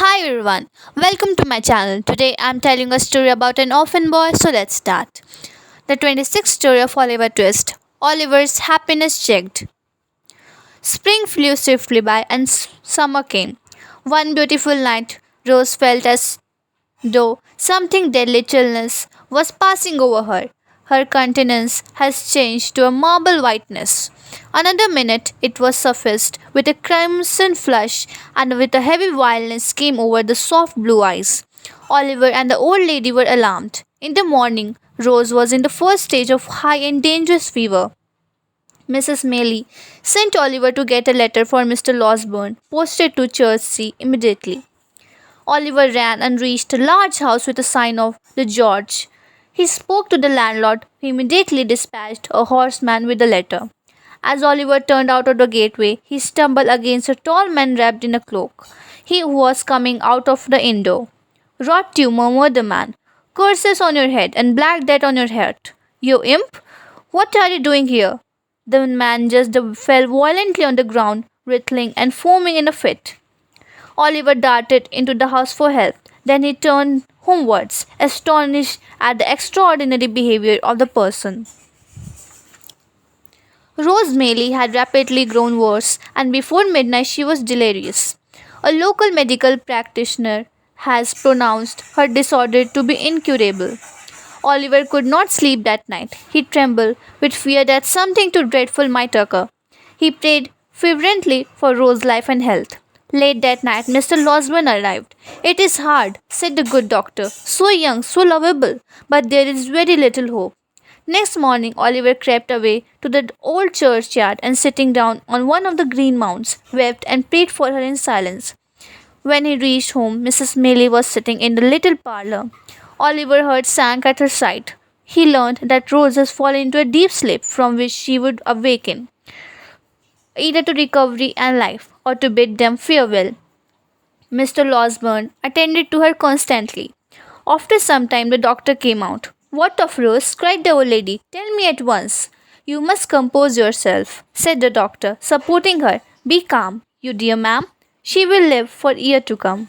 Hi everyone, welcome to my channel. Today I'm telling a story about an orphan boy, so let's start. The 26th story of Oliver Twist. Oliver's happiness checked. Spring flew swiftly by and summer came. One beautiful night, Rose felt as though something deadly chillness was passing over her. Her countenance has changed to a marble whiteness. Another minute it was suffused with a crimson flush, and with a heavy wildness came over the soft blue eyes. Oliver and the old lady were alarmed. In the morning, Rose was in the first stage of high and dangerous fever. Mrs. Maylie sent Oliver to get a letter for Mr. Losberne, posted to Chertsey immediately. Oliver ran and reached a large house with a sign of the George. He spoke to the landlord, who immediately dispatched a horseman with the letter. As Oliver turned out of the gateway, he stumbled against a tall man wrapped in a cloak. He was coming out of the inn door. Rot you, murmured the man. Curses on your head and black death on your heart. You imp! What are you doing here? The man just fell violently on the ground, writhing and foaming in a fit. Oliver darted into the house for help. Then he turned homewards, astonished at the extraordinary behavior of the person. Rose Maylie had rapidly grown worse, and before midnight she was delirious. A local medical practitioner has pronounced her disorder to be incurable. Oliver could not sleep that night. He trembled with fear that something too dreadful might occur. He prayed fervently for Rose's life and health. Late that night, Mr. Losberne arrived. "It is hard," said the good doctor. "So young, so lovable, but there is very little hope." Next morning, Oliver crept away to the old churchyard and sitting down on one of the green mounds, wept and prayed for her in silence. When he reached home, Mrs. Maylie was sitting in the little parlour. Oliver's heart sank at her sight. He learned that Rose has fallen into a deep sleep from which she would awaken, either to recovery and life, or to bid them farewell. Mr. Losberne attended to her constantly. After some time, the doctor came out. "What of Rose?" cried the old lady. "Tell me at once." "You must compose yourself," said the doctor, supporting her. "Be calm, you dear ma'am. She will live for years to come."